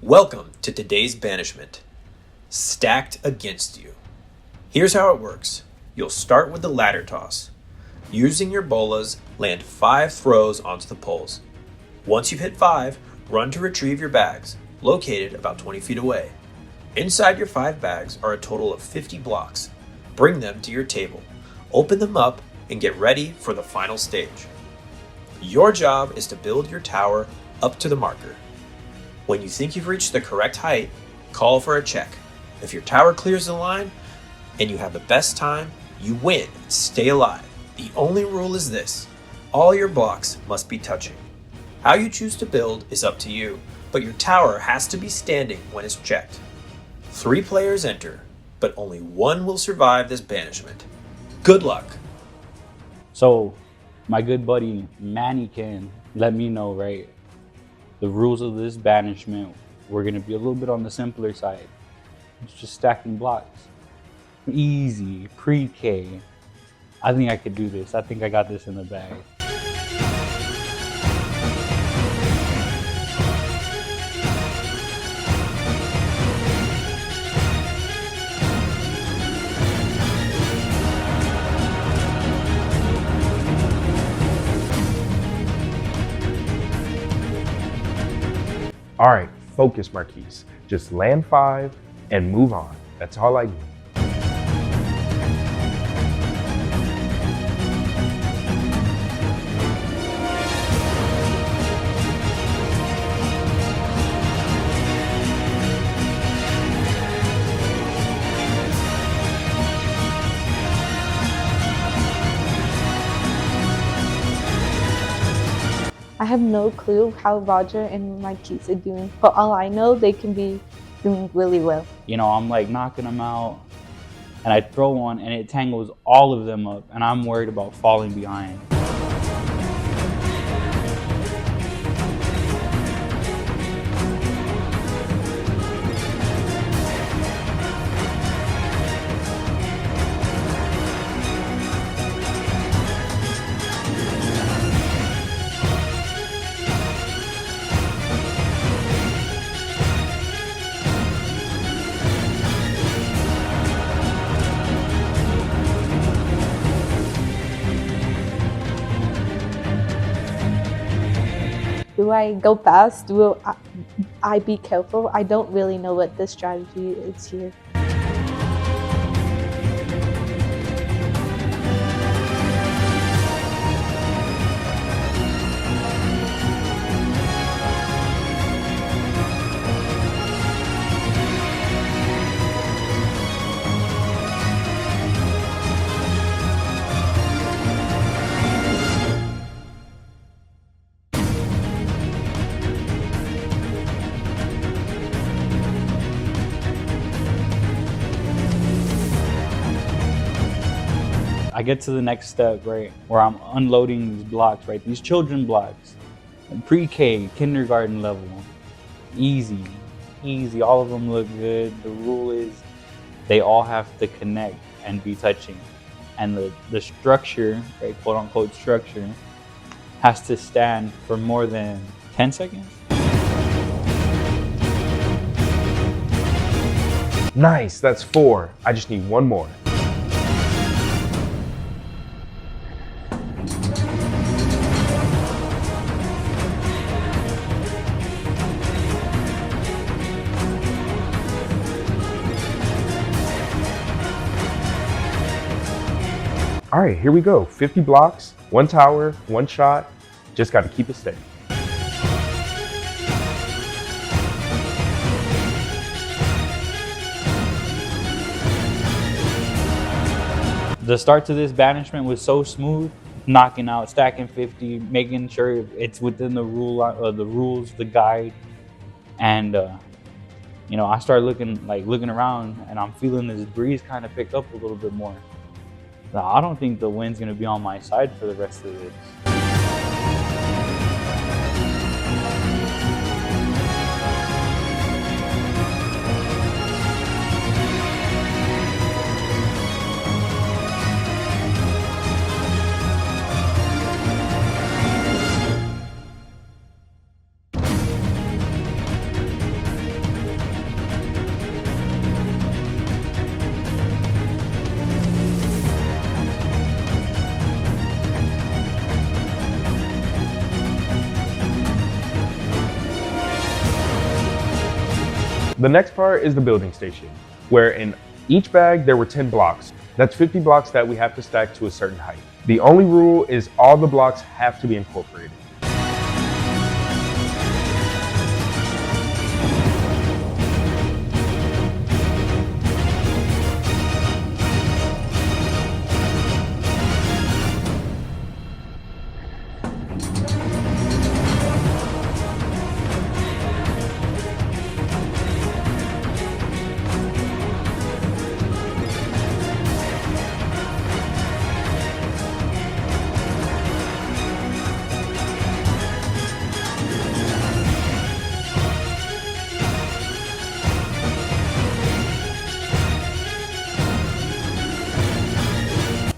Welcome to today's Banishment, stacked against you. Here's how it works. You'll start with the ladder toss. Using your bolas, land 5 throws onto the poles. Once you've hit 5, run to retrieve your bags, located about 20 feet away. Inside your 5 bags are a total of 50 blocks. Bring them to your table, open them up, and get ready for the final stage. Your job is to build your tower up to the marker. When you think you've reached the correct height, call for a check. If your tower clears the line and you have the best time, you win and stay alive. The only rule is this: all your blocks must be touching. How you choose to build is up to you, but your tower has to be standing when it's checked. 3 players enter, but only 1 will survive this banishment. Good luck. So, my good buddy Manny can let me know, right? The rules of this banishment, we're gonna be a little bit on the simpler side. It's just stacking blocks. Easy, pre-K. I think I could do this. I think I got this in the bag. All right, focus, Marquis. Just land 5 and move on. That's all I need. I have no clue how Roger and Marquis are doing, but all I know, they can be doing really well. You know, I'm like knocking them out, and I throw one, and it tangles all of them up, and I'm worried about falling behind. Do I go fast? Will I be careful? I don't really know what the strategy is here. I get to the next step, right, where I'm unloading these blocks, right, these children blocks, pre-K, kindergarten level, easy, all of them look good. The rule is they all have to connect and be touching, and the structure, right, quote unquote structure, has to stand for more than 10 seconds. Nice, that's 4. I just need 1 more. All right, here we go. 50 blocks, 1 tower, 1 shot. Just got to keep it steady. The start to this banishment was so smooth, knocking out, stacking 50, making sure it's within the rules, the guide, and you know, I started looking around, and I'm feeling this breeze kind of pick up a little bit more. I don't think the wind's gonna be on my side for the rest of this. The next part is the building station, where in each bag there were 10 blocks. That's 50 blocks that we have to stack to a certain height. The only rule is all the blocks have to be incorporated.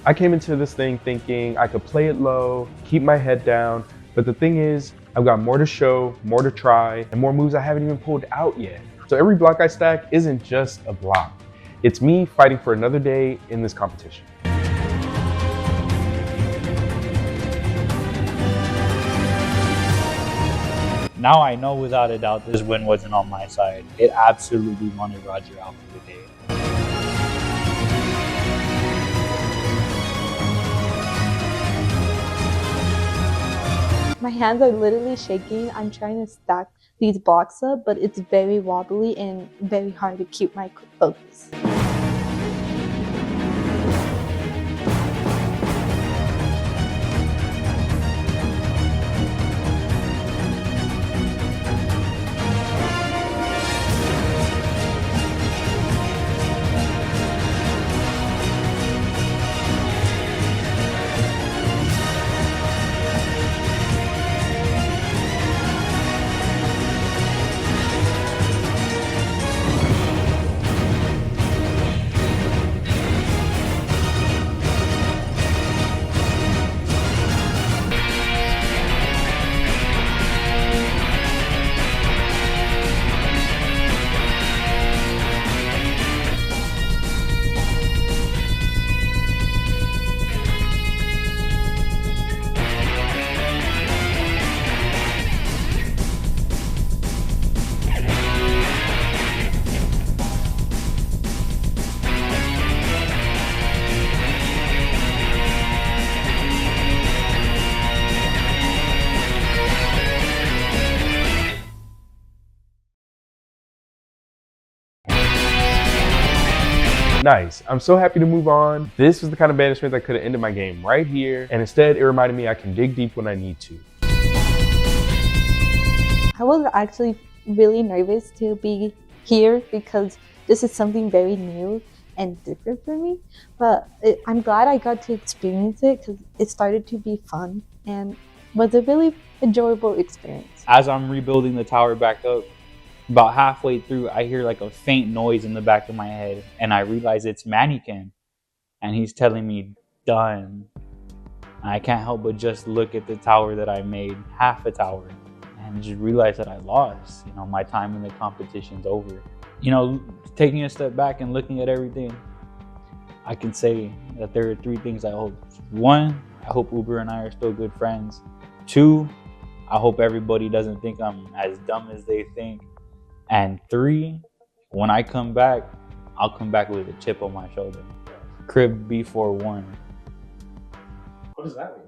I came into this thing thinking I could play it low, keep my head down, but the thing is, I've got more to show, more to try, and more moves I haven't even pulled out yet. So every block I stack isn't just a block. It's me fighting for another day in this competition. Now I know without a doubt this win wasn't on my side. It absolutely wanted Roger out for the day. My hands are literally shaking. I'm trying to stack these blocks up, but it's very wobbly and very hard to keep my focus. Nice, I'm so happy to move on. This was the kind of banishment that could have ended my game right here, and instead it reminded me I can dig deep when I need to. I was actually really nervous to be here because this is something very new and different for me, but I'm glad I got to experience it because it started to be fun and was a really enjoyable experience. As I'm rebuilding the tower back up, about halfway through, I hear like a faint noise in the back of my head, and I realize it's Mannequin, and he's telling me, done. And I can't help but just look at the tower that I made, half a tower, and just realize that I lost. You know, my time in the competition's over. You know, taking a step back and looking at everything, I can say that there are 3 things I hope. 1, I hope Uber and I are still good friends. 2, I hope everybody doesn't think I'm as dumb as they think. And 3, when I come back, I'll come back with a chip on my shoulder. KRIB be forewarned. What does that mean?